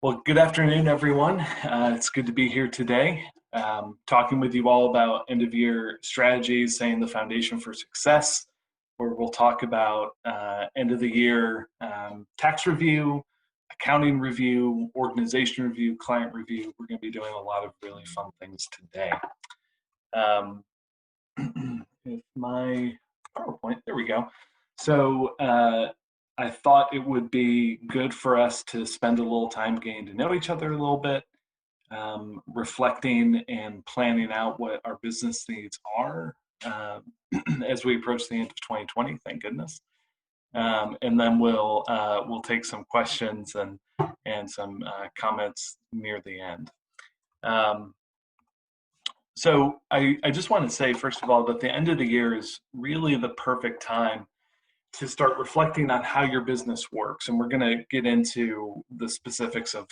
Well, good afternoon, everyone. It's good to be here today, talking with you all about end of year strategies, saying the foundation for success, where we'll talk about end of the year tax review, accounting review, organization review, client review. We're going to be doing a lot of really fun things today. If my PowerPoint, there we go. So I thought it would be good for us to spend a little time getting to know each other a little bit, reflecting and planning out what our business needs are as we approach the end of 2020. Thank goodness. And then we'll take some questions and some comments near the end. So I just want to say, first of all, that the end of the year is really the perfect time to start reflecting on how your business works. And we're going to get into the specifics of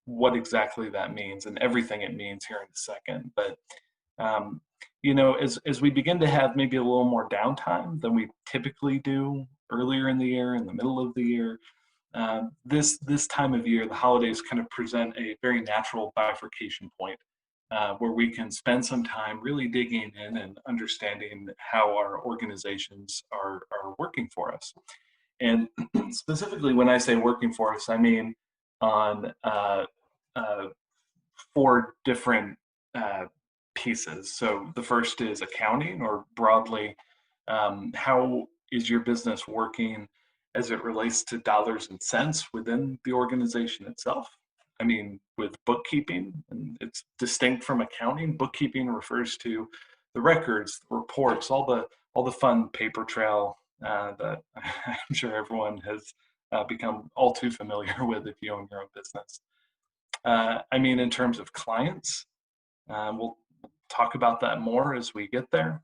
what exactly that means and everything it means here in a second. But, as we begin to have maybe a little more downtime than we typically do earlier in the year, in the middle of the year, this time of year, the holidays kind of present a very natural bifurcation point. Where we can spend some time really digging in and understanding how our organizations are working for us. And specifically, when I say working for us, I mean on four different pieces. So the first is accounting, or broadly, how is your business working as it relates to dollars and cents within the organization itself? I mean, with bookkeeping, and it's distinct from accounting. Bookkeeping refers to the records, the reports, all the fun paper trail that I'm sure everyone has become all too familiar with if you own your own business. I mean, in terms of clients, we'll talk about that more as we get there.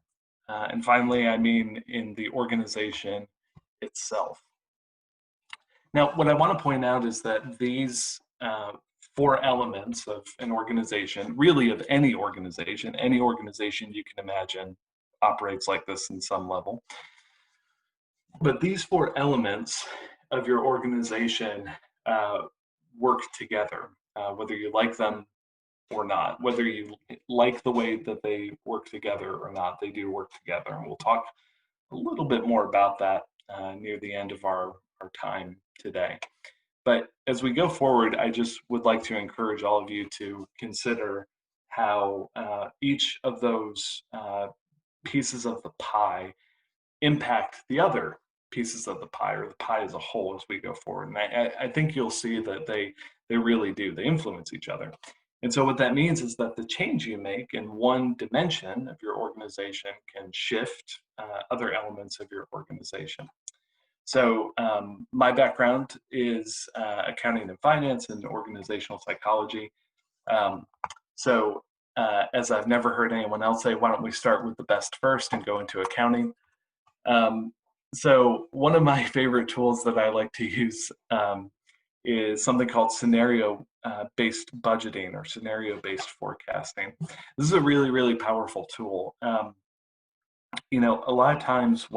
And finally, I mean, in the organization itself. Now, what I want to point out is that these four elements of an organization, really of any organization you can imagine operates like this in some level. But these four elements of your organization work together, whether you like them or not, whether you like the way that they work together or not, they do work together. And we'll talk a little bit more about that near the end of our time today. But as we go forward, I just would like to encourage all of you to consider how each of those pieces of the pie impact the other pieces of the pie, or the pie as a whole, as we go forward. And I think you'll see that they really do. They influence each other. And so what that means is that the change you make in one dimension of your organization can shift other elements of your organization. So my background is accounting and finance and organizational psychology. As I've never heard anyone else say, why don't we start with the best first and go into accounting? So one of my favorite tools that I like to use is something called scenario-based budgeting, or scenario-based forecasting. This is a really, really powerful tool. A lot of times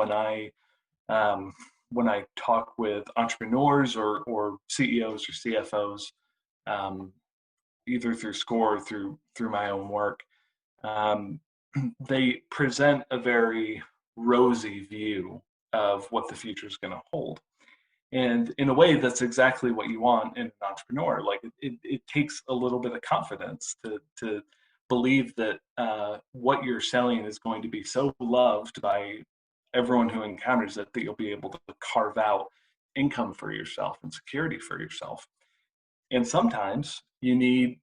when I talk with entrepreneurs or CEOs or CFOs, either through SCORE or through my own work, they present a very rosy view of what the future is going to hold. And in a way, that's exactly what you want in an entrepreneur. Like it takes a little bit of confidence to believe that what you're selling is going to be so loved by everyone who encounters it that you'll be able to carve out income for yourself and security for yourself. And sometimes you need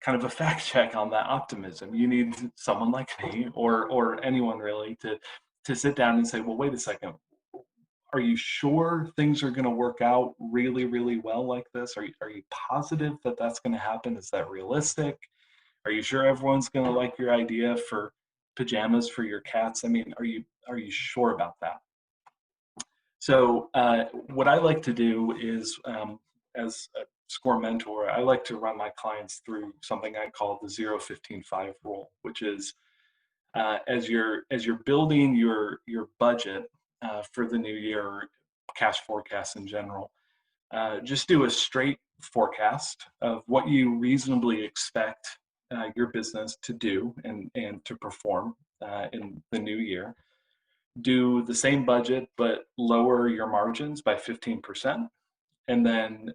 kind of a fact check on that optimism. You need someone like me or anyone really to sit down and say, well, wait a second. Are you sure things are going to work out really, really well like this? Are you positive that that's going to happen? Is that realistic? Are you sure everyone's going to like your idea for pajamas for your cats? I mean, are you sure about that? So what I like to do is, as a SCORE mentor, I like to run my clients through something I call the 0-15-5 rule, which is as you're building your budget for the new year, cash forecasts in general, just do a straight forecast of what you reasonably expect your business to do and to perform in the new year. Do the same budget, but lower your margins by 15%, and then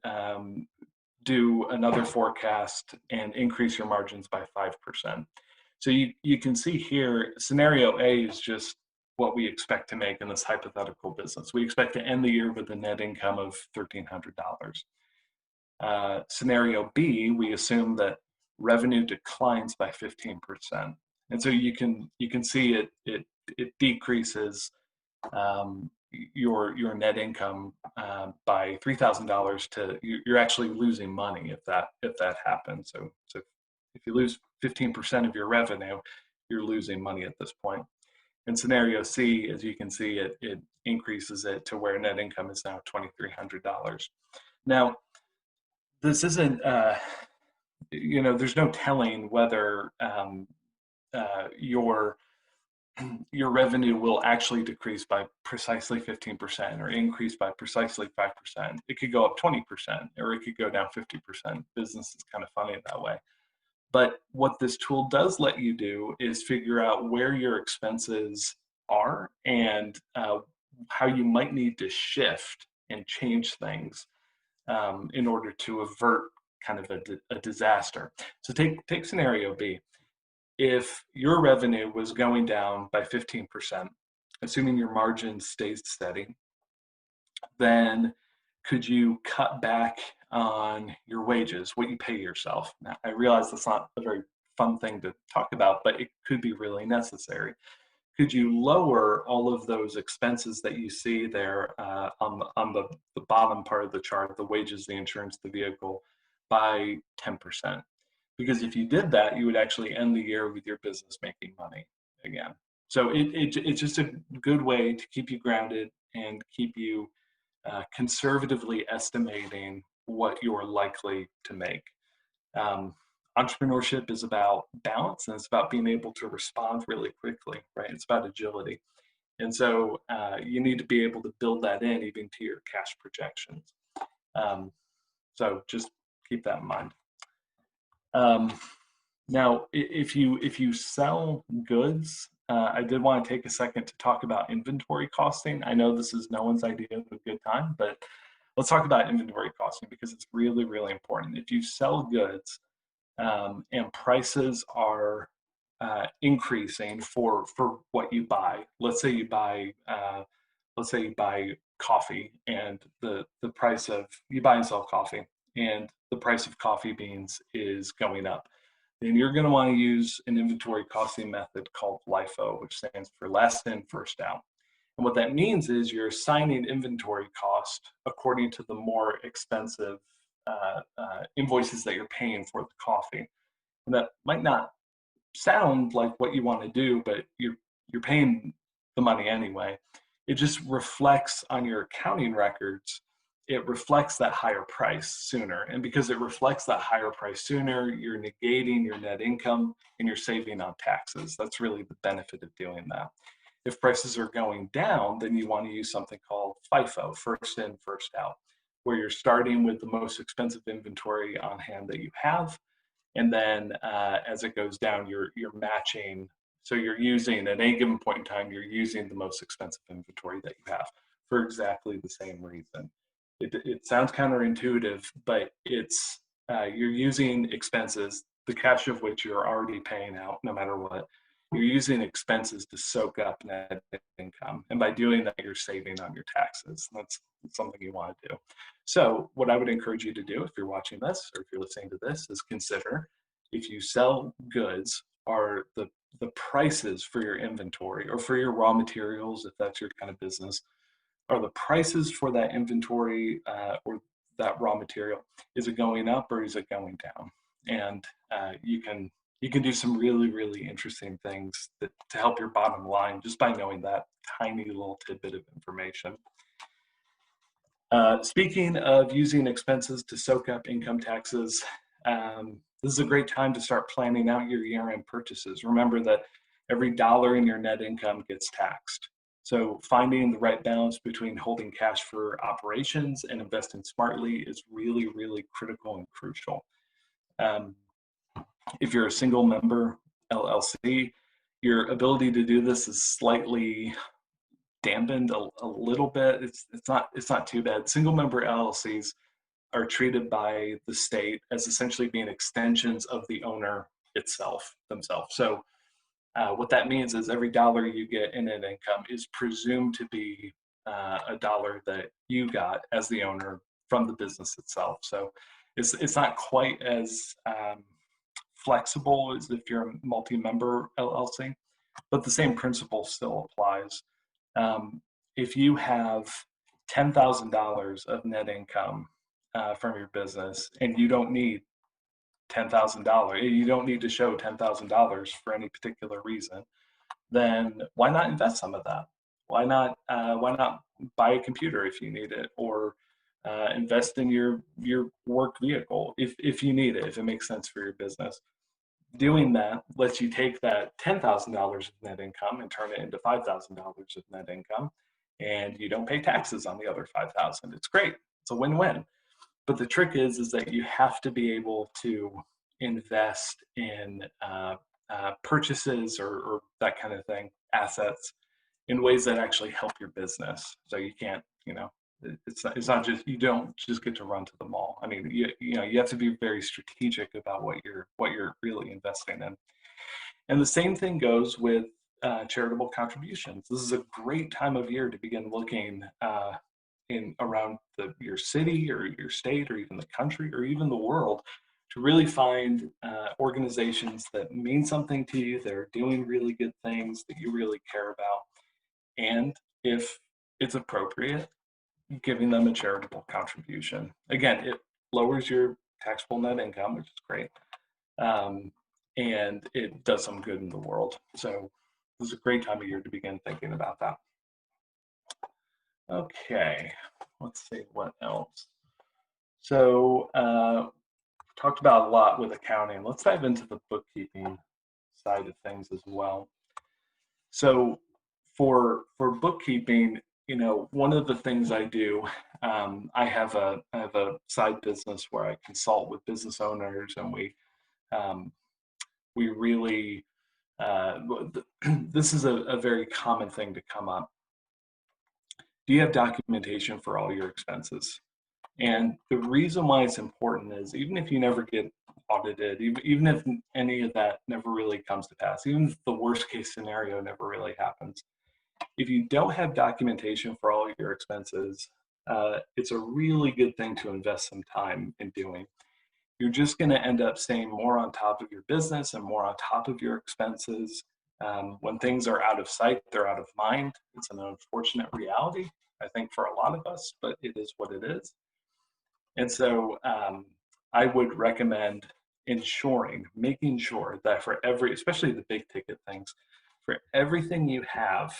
do another forecast and increase your margins by 5%. So you can see here, scenario A is just what we expect to make in this hypothetical business. We expect to end the year with a net income of $1,300. Scenario B, we assume that revenue declines by 15%. And so you can see it decreases your net income by $3,000 to you're actually losing money if that happens. So if you lose 15% of your revenue, you're losing money at this point. In scenario C, as you can see, it increases it to where net income is now $2,300. Now, this isn't there's no telling whether your revenue will actually decrease by precisely 15% or increase by precisely 5%. It could go up 20% or it could go down 50%. Business is kind of funny that way. But what this tool does let you do is figure out where your expenses are and how you might need to shift and change things in order to avert kind of a disaster. So take scenario B. If your revenue was going down by 15%, assuming your margin stays steady, then could you cut back on your wages, what you pay yourself? Now, I realize that's not a very fun thing to talk about, but it could be really necessary. Could you lower all of those expenses that you see there on the bottom part of the chart, the wages, the insurance, the vehicle, by 10%? Because if you did that, you would actually end the year with your business making money again. So it's just a good way to keep you grounded and keep you conservatively estimating what you're likely to make. Entrepreneurship is about balance, and it's about being able to respond really quickly, right? It's about agility. And so you need to be able to build that in even to your cash projections. So just keep that in mind. Now, if you sell goods, I did want to take a second to talk about inventory costing. I know this is no one's idea of a good time, but let's talk about inventory costing because it's really, really important. If you sell goods and prices are increasing for what you buy, let's say you buy coffee and the price of you buy and sell coffee and the price of coffee beans is going up, then you're going to want to use an inventory costing method called LIFO, which stands for last in, first out. And what that means is you're assigning inventory cost according to the more expensive invoices that you're paying for the coffee. And that might not sound like what you want to do, but you're paying the money anyway. It just reflects on your accounting records. It reflects that higher price sooner. And because it reflects that higher price sooner, you're negating your net income and you're saving on taxes. That's really the benefit of doing that. If prices are going down, then you want to use something called FIFO, first in, first out, where you're starting with the most expensive inventory on hand that you have. And then as it goes down, you're matching. So you're using, at any given point in time, you're using the most expensive inventory that you have for exactly the same reason. It sounds counterintuitive, but it's you're using expenses, the cash of which you're already paying out no matter what. You're using expenses to soak up net income. And by doing that, you're saving on your taxes. That's something you want to do. So what I would encourage you to do if you're watching this or if you're listening to this is consider if you sell goods, are the prices for your inventory or for your raw materials, if that's your kind of business, are the prices for that inventory or that raw material, is it going up or is it going down? And you can do some really, really interesting things to help your bottom line just by knowing that tiny little tidbit of information. Speaking of using expenses to soak up income taxes, this is a great time to start planning out your year-end purchases. Remember that every dollar in your net income gets taxed. So finding the right balance between holding cash for operations and investing smartly is really, really critical and crucial. Um, if you're a single member LLC, your ability to do this is slightly dampened a little bit. It's not too bad. Single member LLCs are treated by the state as essentially being extensions of the owner themselves. So what that means is every dollar you get in net income is presumed to be a dollar that you got as the owner from the business itself. So it's not quite as flexible as if you're a multi-member LLC, but the same principle still applies. If you have $10,000 of net income from your business and you don't need $10,000, you don't need to show $10,000 for any particular reason, then why not invest some of that? Why not buy a computer if you need it, or invest in your work vehicle if you need it, if it makes sense for your business. Doing that lets you take that $10,000 of net income and turn it into $5,000 of net income, and you don't pay taxes on the other 5,000. It's great. It's a win-win. But the trick is that you have to be able to invest in purchases or that kind of thing, assets, in ways that actually help your business. So you can't, it's not just, you don't just get to run to the mall. I mean, you have to be very strategic about what you're really investing in. And the same thing goes with charitable contributions. This is a great time of year to begin looking in around your city or your state or even the country or even the world, to really find organizations that mean something to you, that are doing really good things that you really care about. And if it's appropriate, giving them a charitable contribution. Again, it lowers your taxable net income, which is great. And it does some good in the world. So this is a great time of year to begin thinking about that. Okay, let's see what else. So talked about a lot with accounting. Let's dive into the bookkeeping side of things as well. So for bookkeeping, one of the things I do, I have a side business where I consult with business owners, and we really this is a very common thing to come up. Do you have documentation for all your expenses? And the reason why it's important is, even if you never get audited, even if any of that never really comes to pass, even if the worst case scenario never really happens, if you don't have documentation for all your expenses, it's a really good thing to invest some time in doing. You're just going to end up staying more on top of your business and more on top of your expenses. When things are out of sight, they're out of mind. It's an unfortunate reality, I think, for a lot of us, but it is what it is. And so I would recommend making sure that for especially the big ticket things, for everything you have,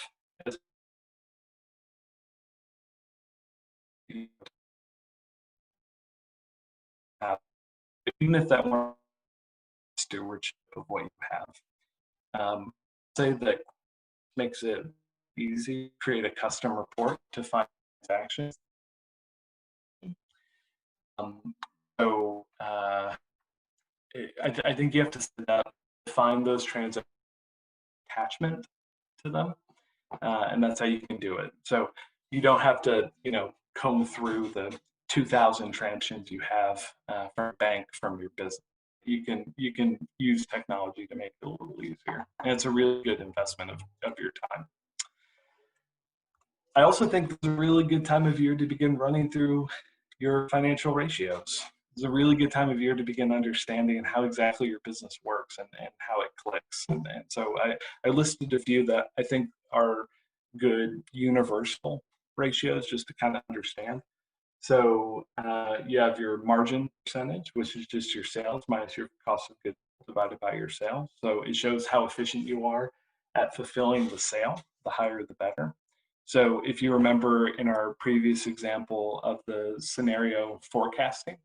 even if that one stewardship of what you have. Say that makes it easy to create a custom report to find transactions. So I think you have to set up, find those transactions, attachment to them, and that's how you can do it. So you don't have to, comb through the 2,000 transactions you have from a bank, from your business. You can use technology to make it a little easier, and it's a really good investment of your time. I also think it's a really good time of year to begin running through your financial ratios. It's a really good time of year to begin understanding how exactly your business works and how it clicks. And so I listed a few that I think are good universal ratios just to kind of understand. So you have your margin percentage, which is just your sales minus your cost of goods divided by your sales. So it shows how efficient you are at fulfilling the sale. The higher, the better. So if you remember in our previous example of the scenario forecasting,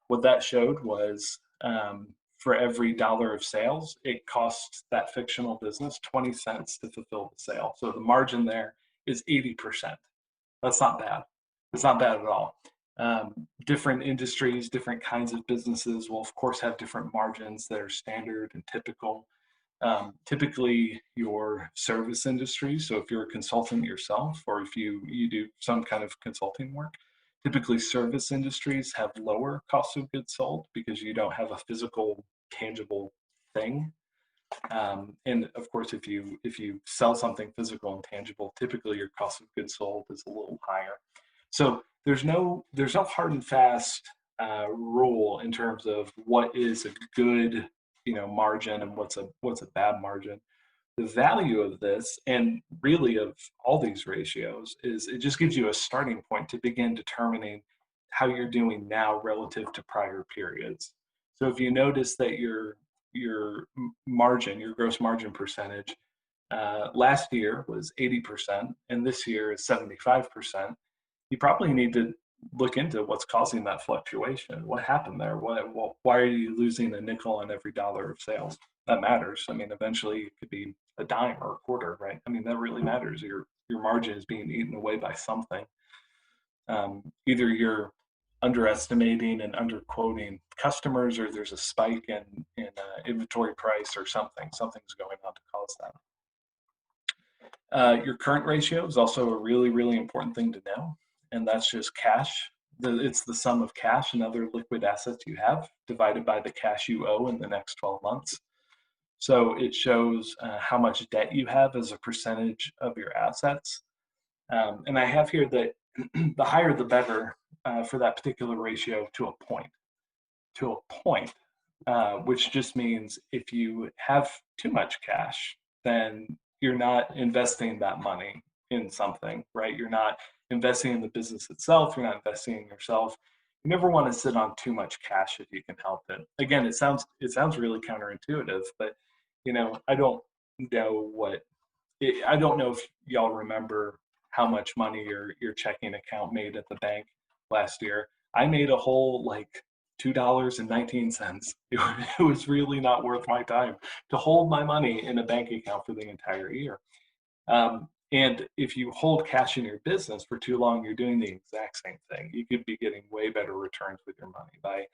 what that showed was for every dollar of sales, it costs that fictional business 20 cents to fulfill the sale. So the margin there is 80%. That's not bad. It's not bad at all. Different industries, different kinds of businesses will, of course, have different margins that are standard and typical. Typically, your service industry, so if you're a consultant yourself or if you do some kind of consulting work, typically service industries have lower cost of goods sold because you don't have a physical, tangible thing. And of course, if you sell something physical and tangible, typically your cost of goods sold is a little higher. So there's no hard and fast rule in terms of what is a good margin and what's a bad margin. The value of this, and really of all these ratios, is it just gives you a starting point to begin determining how you're doing now relative to prior periods. So if you notice that your margin, your gross margin percentage, last year was 80% and this year is 75%, you probably need to look into what's causing that fluctuation. What happened there? Why are you losing a nickel on every dollar of sales? That matters. I mean, eventually it could be a dime or a quarter, right? I mean, that really matters. Your margin is being eaten away by something. Either you're underestimating and underquoting customers, or there's a spike in inventory price, or something's going on to cause that. Your current ratio is also a really, really important thing to know, and that's just cash. It's the sum of cash and other liquid assets you have divided by the cash you owe in the next 12 months. So it shows how much debt you have as a percentage of your assets. And I have here that the higher the better for that particular ratio to a point. To a point, which just means if you have too much cash, then you're not investing that money in something, right? You're not investing in the business itself. You're not investing in yourself. You never want to sit on too much cash if you can help it. Again, it sounds really counterintuitive, but I don't I don't know if y'all remember how much money your checking account made at the bank last year. I made a whole like $2.19. It was really not worth my time to hold my money in a bank account for the entire year. And if you hold cash in your business for too long, you're doing the exact same thing. You could be getting way better returns with your money by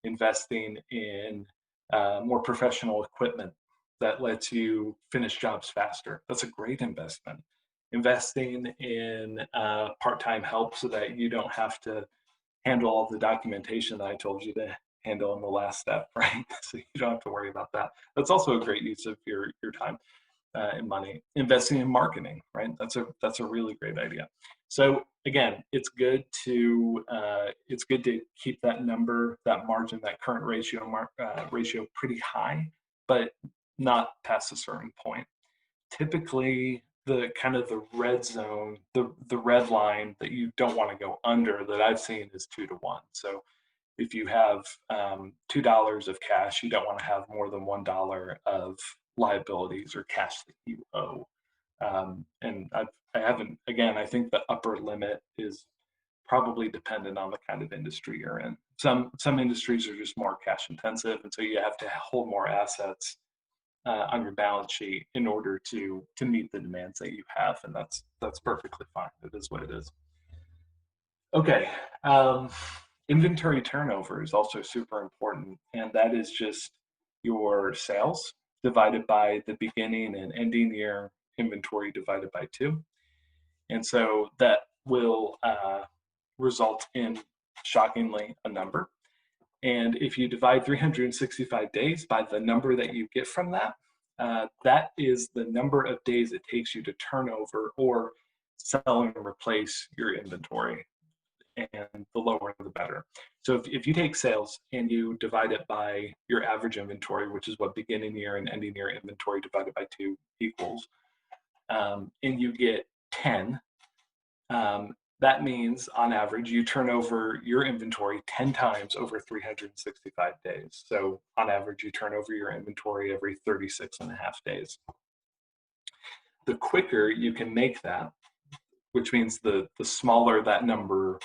investing in more professional equipment that lets you finish jobs faster. That's a great investment. Investing in part-time help so that you don't have to handle all the documentation that I told you to handle in the last step, right? So you don't have to worry about that. That's also a great use of your time and money. Investing in marketing, right? That's a really great idea. So again, it's good to keep that number, that margin, that current ratio pretty high, but not past a certain point. Typically, the kind of the red zone, the red line that you don't want to go under that I've seen is 2-to-1. So if you have $2 of cash, you don't want to have more than $1 of liabilities or cash that you owe. And I haven't, again, I think the upper limit is probably dependent on the kind of industry you're in. Some industries are just more cash intensive, and so you have to hold more assets on your balance sheet in order to meet the demands that you have, and that's perfectly fine. It is what it is. Okay, inventory turnover is also super important, and that is just your sales divided by the beginning and ending year inventory divided by 2, and so that will result in, shockingly, a number. And if you divide 365 days by the number that you get from that, that is the number of days it takes you to turn over or sell and replace your inventory. And the lower, the better. So if you take sales and you divide it by your average inventory, which is what beginning year and ending year inventory divided by 2 equals, and you get 10, that means on average you turn over your inventory 10 times over 365 days. So on average you turn over your inventory every 36 and a half days. The quicker you can make that, which means the smaller that number,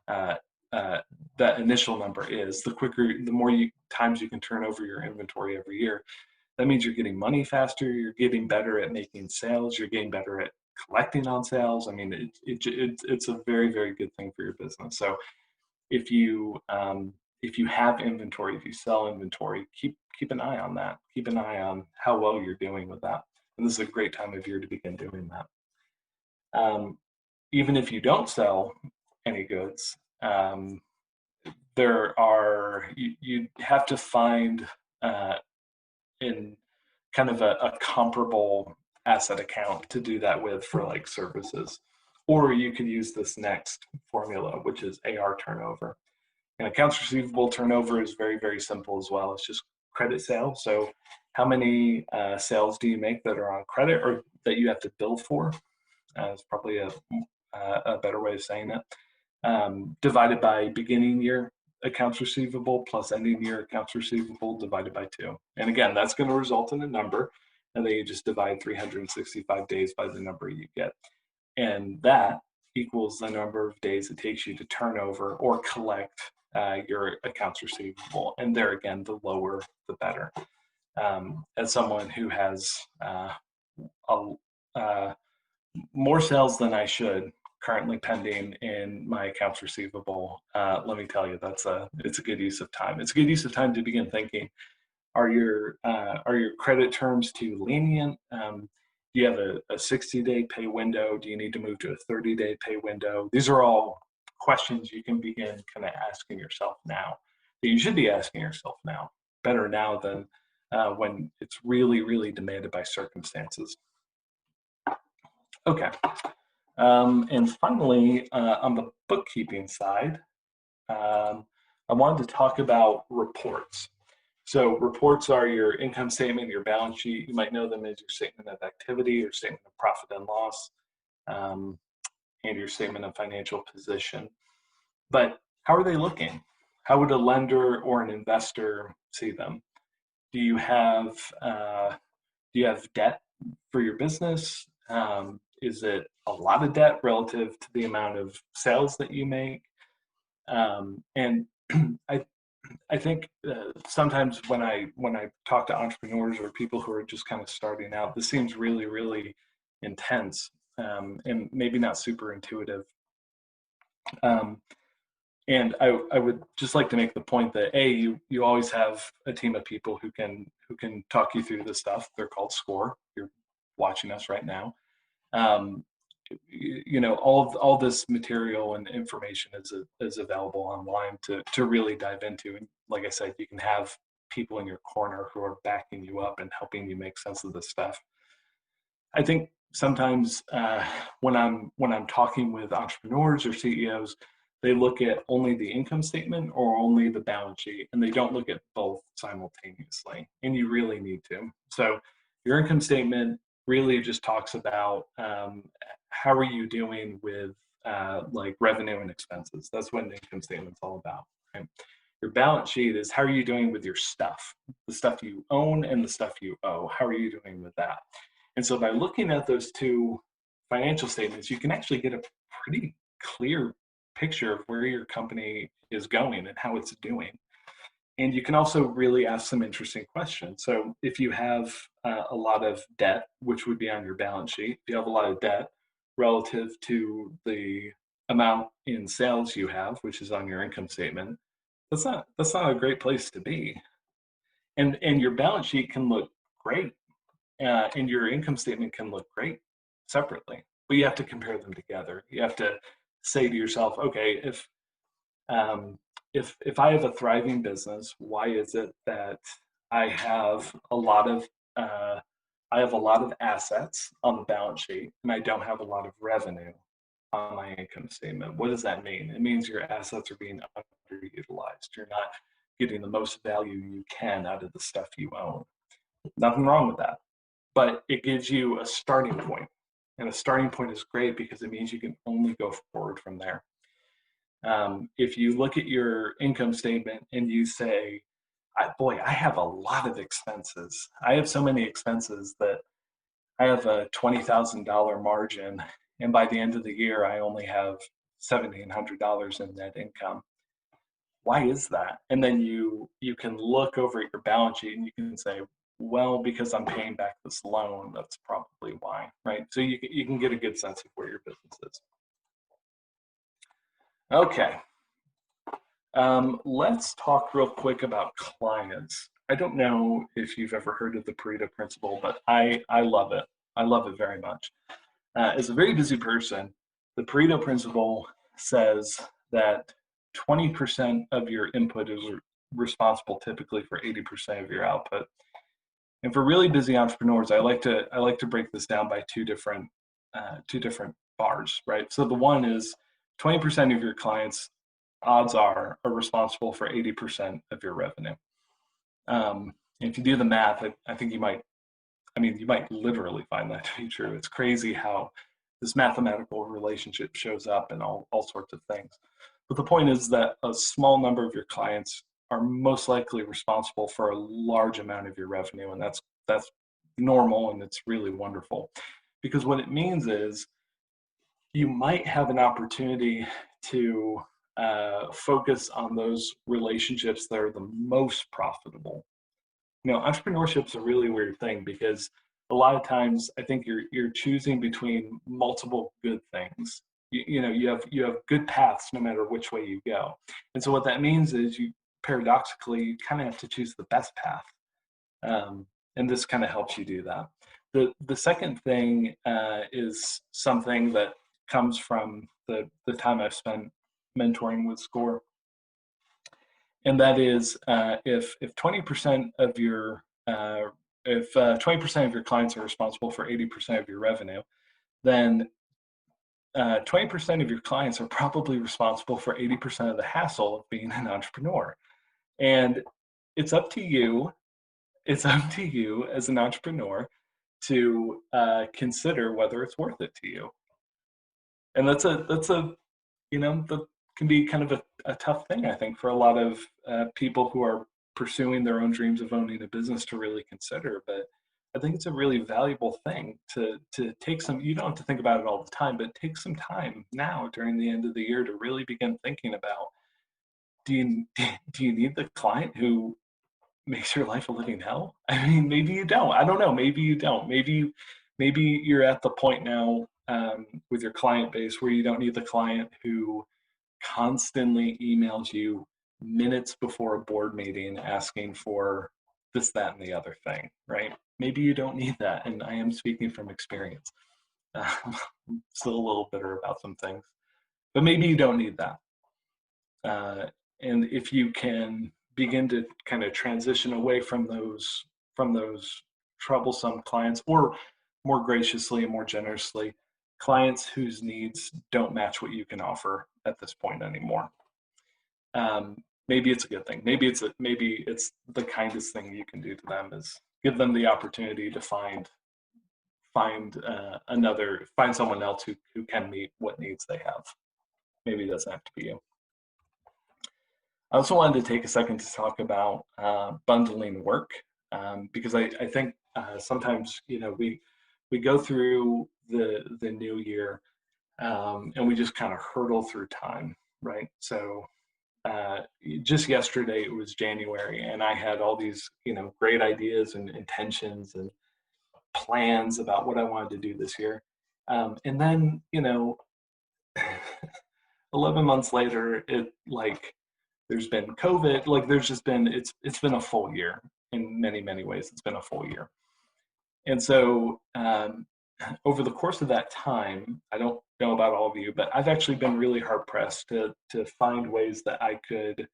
that initial number is, the more times you can turn over your inventory every year. That means you're getting money faster, you're getting better at making sales, you're getting better at collecting on sales. I mean, it's a very, very good thing for your business. So if you have inventory, if you sell inventory, keep an eye on that. Keep an eye on how well you're doing with that. And this is a great time of year to begin doing that. Even if you don't sell any goods, you have to find in kind of a comparable asset account to do that with for like services. Or you could use this next formula, which is AR turnover. And accounts receivable turnover is very, very simple as well. It's just credit sales. So how many sales do you make that are on credit or that you have to bill for? Is probably a better way of saying it. Divided by beginning year accounts receivable plus ending year accounts receivable divided by 2. And again, that's going to result in a number. And then you just divide 365 days by the number you get. And that equals the number of days it takes you to turn over or collect your accounts receivable. And there again, the lower, the better. As someone who has more sales than I should currently pending in my accounts receivable, let me tell you, it's a good use of time. It's a good use of time to begin thinking, are your credit terms too lenient? Do you have a 60-day pay window? Do you need to move to a 30-day pay window? These are all questions you can begin kind of asking yourself now, that you should be asking yourself now. Better now than when it's really, really demanded by circumstances. Okay. And finally, on the bookkeeping side, I wanted to talk about reports. So reports are your income statement, your balance sheet. You might know them as your statement of activity, your statement of profit and loss, and your statement of financial position. But how are they looking? How would a lender or an investor see them? Do you have debt for your business? Is it a lot of debt relative to the amount of sales that you make? And I think sometimes when I talk to entrepreneurs or people who are just kind of starting out, this seems really, really intense and maybe not super intuitive. And I would just like to make the point that you always have a team of people who can talk you through this stuff. They're called SCORE. You're watching us right now. All this material and information is available online to really dive into. And like I said, you can have people in your corner who are backing you up and helping you make sense of this stuff. I think sometimes when I'm talking with entrepreneurs or CEOs, they look at only the income statement or only the balance sheet, and they don't look at both simultaneously. And you really need to. So your income statement really just talks about how are you doing with like revenue and expenses. That's what an income statement's all about. Right? Your balance sheet is how are you doing with your stuff, the stuff you own and the stuff you owe. How are you doing with that? And so by looking at those two financial statements, you can actually get a pretty clear picture of where your company is going and how it's doing. And you can also really ask some interesting questions. So if you have a lot of debt, which would be on your balance sheet, if you have a lot of debt relative to the amount in sales you have, which is on your income statement, that's not a great place to be. And your balance sheet can look great, and your income statement can look great separately, but you have to compare them together. You have to say to yourself, okay, if I have a thriving business, why is it that I have a lot of assets on the balance sheet and I don't have a lot of revenue on my income statement? What does that mean? It means your assets are being underutilized. You're not getting the most value you can out of the stuff you own. Nothing wrong with that, but it gives you a starting point. And a starting point is great because it means you can only go forward from there. If you look at your income statement and you say, I have a lot of expenses. I have so many expenses that I have a $20,000 margin. And by the end of the year, I only have $1,700 in net income. Why is that? And then you can look over at your balance sheet and you can say, well, because I'm paying back this loan, that's probably why, right? So you can get a good sense of where your business is. Okay, let's talk real quick about clients. I don't know if you've ever heard of the Pareto principle, but I love it. I love it very much. As a very busy person, the Pareto principle says that 20% of your input is responsible typically for 80% of your output. And for really busy entrepreneurs, I like to break this down by two different bars, right? So the one is 20% of your clients, odds are responsible for 80% of your revenue. If you do the math, I think you might literally find that to be true. It's crazy how this mathematical relationship shows up in all sorts of things. But the point is that a small number of your clients are most likely responsible for a large amount of your revenue, and that's normal, and it's really wonderful. Because what it means is you might have an opportunity to focus on those relationships that are the most profitable. Entrepreneurship's a really weird thing because a lot of times I think you're choosing between multiple good things. You have good paths no matter which way you go. And so what that means is you paradoxically you kind of have to choose the best path. And this kind of helps you do that. The second thing is something that comes from the time I've spent mentoring with SCORE, and that is if 20% of your if 20% of your clients are responsible for 80% of your revenue, then 20% of your clients are probably responsible for 80% of the hassle of being an entrepreneur. And it's up to you. It's up to you as an entrepreneur to consider whether it's worth it to you. And that's a that can be kind of a tough thing, I think, for a lot of people who are pursuing their own dreams of owning a business to really consider. But I think it's a really valuable thing to take some. You don't have to think about it all the time, but take some time now during the end of the year to really begin thinking about: do you need the client who makes your life a living hell? I mean, maybe you don't. I don't know. Maybe you don't. Maybe you're at the point now with your client base where you don't need the client who constantly emails you minutes before a board meeting asking for this, that, and the other thing, right? Maybe you don't need that. And I am speaking from experience. I'm still a little bitter about some things, but maybe you don't need that. And if you can begin to kind of transition away from those troublesome clients, or more graciously and more generously, clients whose needs don't match what you can offer at this point anymore. Maybe it's a good thing. Maybe it's the kindest thing you can do to them is give them the opportunity to find someone else who can meet what needs they have. Maybe it doesn't have to be you. I also wanted to take a second to talk about bundling work, because I think sometimes we go through the new year and we just kind of hurtle through time, right? So just yesterday it was January, and I had all these great ideas and intentions and plans about what I wanted to do this year, and then 11 months later, there's been COVID. Like it's been a full year in many ways. It's been a full year, and so over the course of that time, I don't know about all of you, but I've actually been really hard pressed to find ways that I could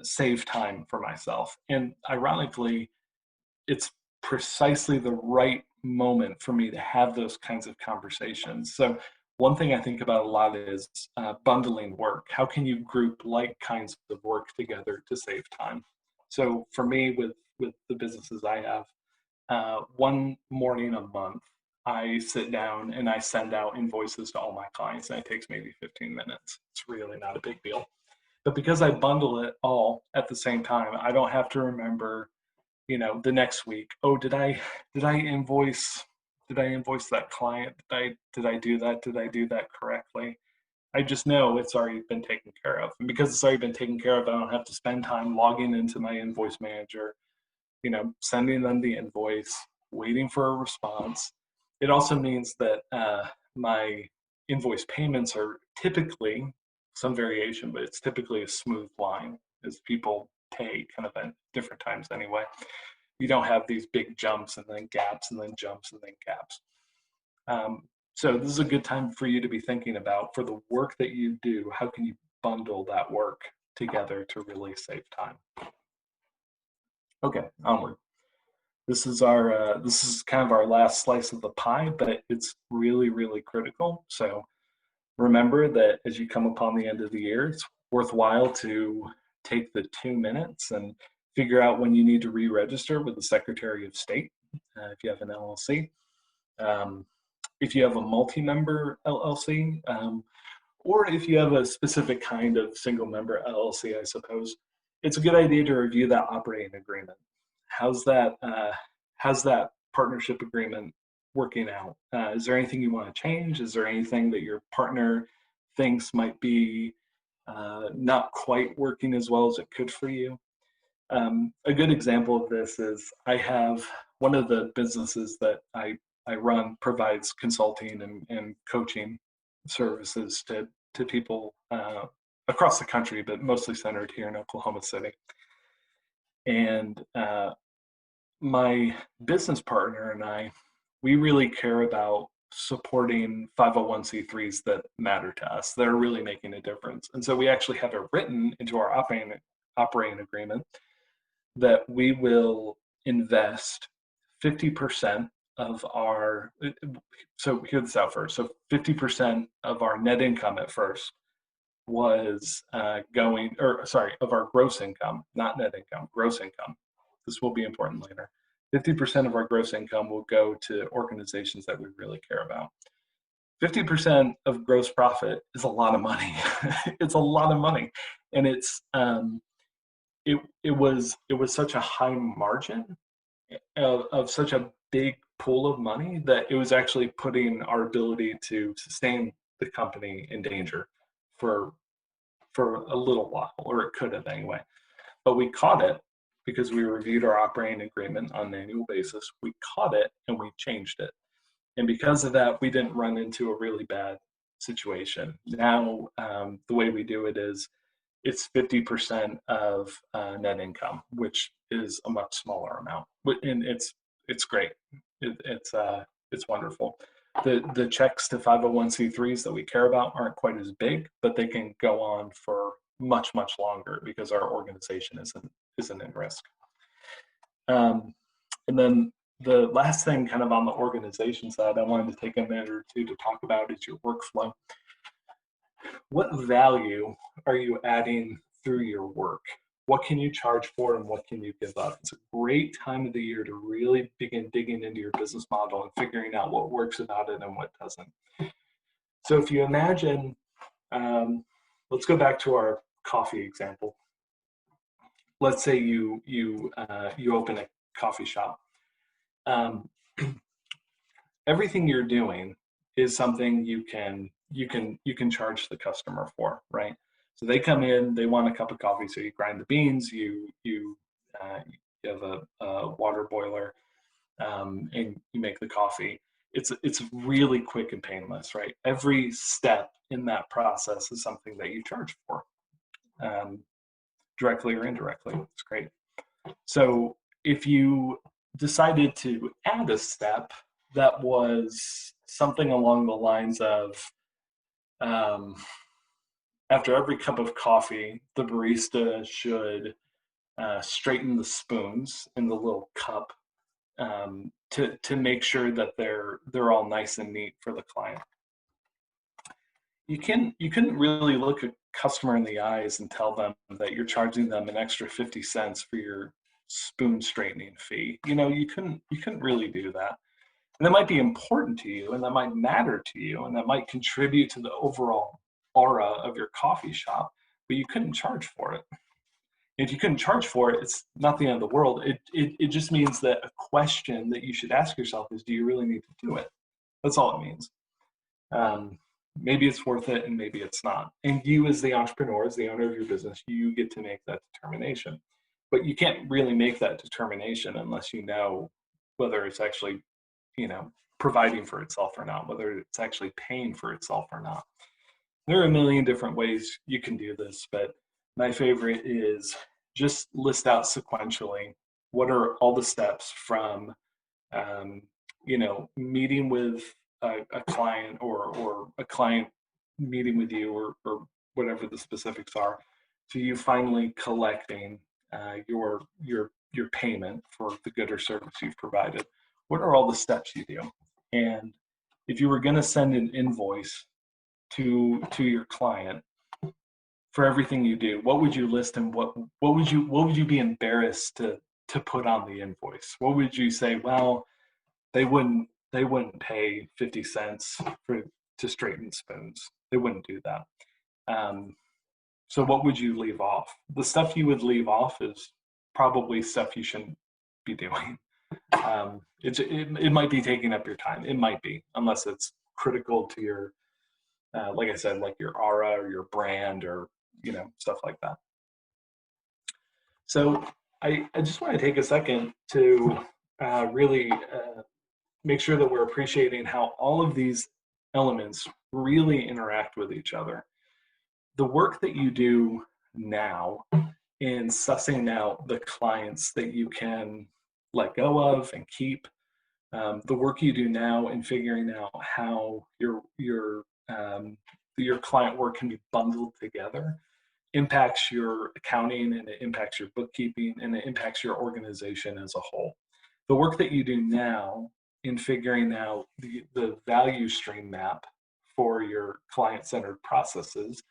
save time for myself. And ironically, it's precisely the right moment for me to have those kinds of conversations. So one thing I think about a lot is bundling work. How can you group like kinds of work together to save time? So for me, with the businesses I have, one morning a month, I sit down and I send out invoices to all my clients, and it takes maybe 15 minutes. It's really not a big deal. But because I bundle it all at the same time, I don't have to remember, the next week, oh, did I invoice that client? Did I do that? Did I do that correctly? I just know it's already been taken care of. And because it's already been taken care of, I don't have to spend time logging into my invoice manager, sending them the invoice, waiting for a response. It also means that my invoice payments are typically some variation, but it's typically a smooth line as people pay kind of at different times anyway. You don't have these big jumps and then gaps and then jumps and then gaps. So this is a good time for you to be thinking about, for the work that you do, how can you bundle that work together to really save time? Okay, onward. This is kind of our last slice of the pie, but it's really, really critical. So remember that as you come upon the end of the year, it's worthwhile to take the 2 minutes and figure out when you need to re-register with the Secretary of State if you have an LLC. If you have a multi-member LLC, or if you have a specific kind of single-member LLC, I suppose, it's a good idea to review that operating agreement. How's that partnership agreement working out? Is there anything you want to change? Is there anything that your partner thinks might be not quite working as well as it could for you? A good example of this is I have one of the businesses that I run provides consulting and coaching services to people across the country, but mostly centered here in Oklahoma City. And my business partner and I, we really care about supporting 501c3s that matter to us, that are really making a difference. And so we actually have it written into our operating agreement that we will invest 50% of our, so hear this out first. So 50% of our net income at first was of our gross income, not net income, gross income. This will be important later. 50% of our gross income will go to organizations that we really care about. 50% of gross profit is a lot of money. It's a lot of money. And it was such a high margin of such a big pool of money that it was actually putting our ability to sustain the company in danger for a little while, or it could have anyway. But we caught it because we reviewed our operating agreement on an annual basis. We caught it and we changed it. And because of that, we didn't run into a really bad situation. Now, the way we do it is it's 50% of net income, which is a much smaller amount. And it's great. It's wonderful. The checks to 501c3s that we care about aren't quite as big, but they can go on for much, much longer because our organization isn't in risk. And then the last thing kind of on the organization side, I wanted to take a minute or two to talk about is your workflow. What value are you adding through your work? What can you charge for and what can you give up? It's a great time of the year to really begin digging into your business model and figuring out what works about it and what doesn't. So if you imagine, let's go back to our coffee example. Let's say you open a coffee shop. Everything you're doing is something you can charge the customer for, right? So they come in, they want a cup of coffee, so you grind the beans, you have a water boiler, and you make the coffee. It's really quick and painless, right? Every step in that process is something that you charge for, directly or indirectly. It's great. So if you decided to add a step that was something along the lines of, after every cup of coffee, the barista should straighten the spoons in the little cup to make sure that they're all nice and neat for the client. You couldn't really look a customer in the eyes and tell them that you're charging them an extra 50 cents for your spoon straightening fee. You couldn't really do that. And that might be important to you, and that might matter to you, and that might contribute to the overall aura of your coffee shop, but you couldn't charge for it. If you couldn't charge for it, it's not the end of the world. It just means that a question that you should ask yourself is, do you really need to do it? That's all it means. Maybe it's worth it and maybe it's not. And you as the entrepreneur, as the owner of your business, you get to make that determination. but you can't really make that determination unless you know whether it's actually, providing for itself or not, whether it's actually paying for itself or not. There are a million different ways you can do this, but my favorite is just list out sequentially what are all the steps from, um, meeting with a client, or a client meeting with you, or whatever the specifics are, to you finally collecting your payment for the good or service you've provided. What are all the steps you do? And if you were going to send an invoice to your client for everything you do, what would you list, and what would you be embarrassed to put on the invoice? What would you say? Well, they wouldn't pay 50 cents to straighten spoons. They wouldn't do that. So what would you leave off? The stuff you would leave off is probably stuff you shouldn't be doing. It might be taking up your time. It might be, unless it's critical to your, like I said, like your aura or your brand, or stuff like that. So I just want to take a second to really make sure that we're appreciating how all of these elements really interact with each other. The work that you do now in sussing out the clients that you can let go of and keep, the work you do now in figuring out how your client work can be bundled together, impacts your accounting, and it impacts your bookkeeping, and it impacts your organization as a whole. The work that you do now in figuring out the value stream map for your client-centered processes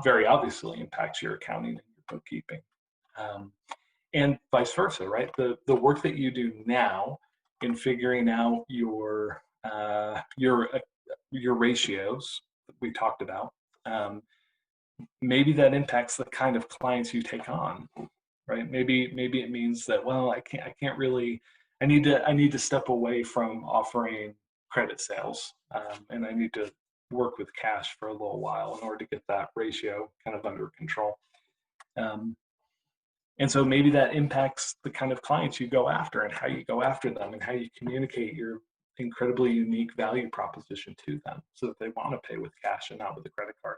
very obviously impacts your accounting and your bookkeeping, and vice versa, right? The work that you do now in figuring out your ratios that we talked about, maybe that impacts the kind of clients you take on, right? Maybe it means that, well, I can't really, I need to step away from offering credit sales, and I need to work with cash for a little while in order to get that ratio kind of under control. And so maybe that impacts the kind of clients you go after, and how you go after them, and how you communicate your incredibly unique value proposition to them so that they want to pay with cash and not with a credit card.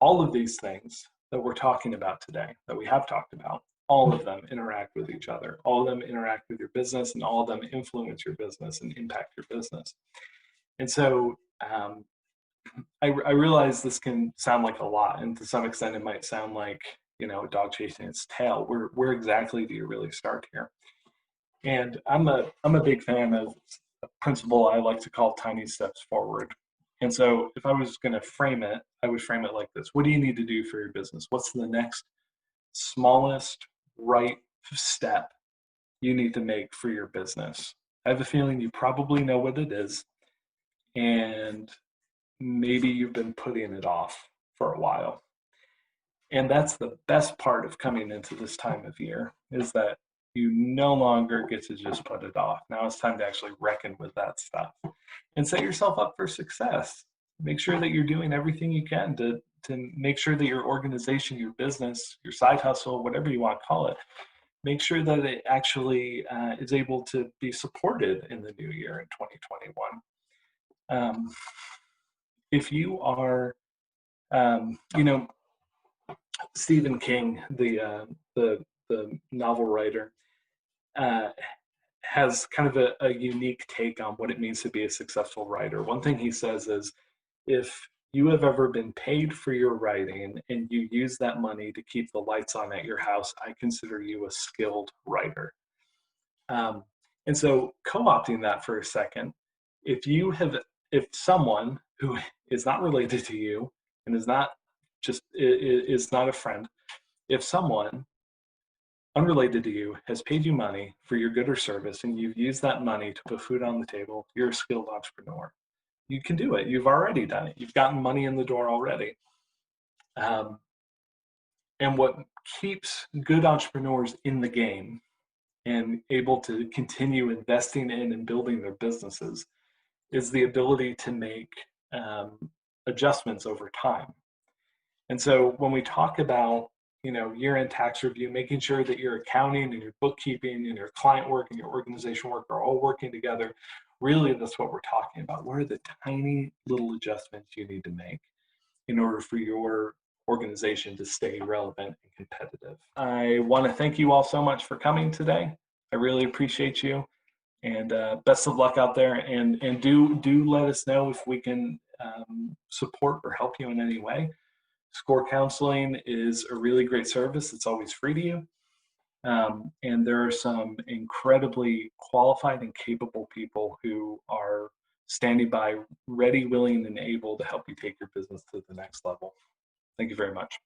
All of these things that we're talking about today, that we have talked about, all of them interact with each other. All of them interact with your business, and all of them influence your business and impact your business. And so I realize this can sound like a lot, and to some extent it might sound like, a dog chasing its tail. Where exactly do you really start here? And I'm a big fan of a principle I like to call tiny steps forward. And so if I was going to frame it, I would frame it like this: what do you need to do for your business? What's the next smallest right step you need to make for your business? I have a feeling you probably know what it is, and maybe you've been putting it off for a while. And that's the best part of coming into this time of year, is that you no longer get to just put it off. Now it's time to actually reckon with that stuff and set yourself up for success. Make sure that you're doing everything you can to make sure that your organization, your business, your side hustle, whatever you want to call it, make sure that it actually is able to be supported in the new year in 2021. If you are, Stephen King, the novel writer, has kind of a unique take on what it means to be a successful writer. One thing he says is, if you have ever been paid for your writing and you use that money to keep the lights on at your house, I consider you a skilled writer. And so, co-opting that for a second, if someone who is not related to you and is not a friend, if someone unrelated to you has paid you money for your good or service, and you've used that money to put food on the table, you're a skilled entrepreneur. You can do it. You've already done it. You've gotten money in the door already. And what keeps good entrepreneurs in the game and able to continue investing in and building their businesses is the ability to make adjustments over time. And so when we talk about year-end tax review, making sure that your accounting and your bookkeeping and your client work and your organization work are all working together. Really, that's what we're talking about. What are the tiny little adjustments you need to make in order for your organization to stay relevant and competitive? I want to thank you all so much for coming today. I really appreciate you, and best of luck out there. And do let us know if we can support or help you in any way. Score Counseling is a really great service. It's always free to you. And there are some incredibly qualified and capable people who are standing by, ready, willing, and able to help you take your business to the next level. Thank you very much.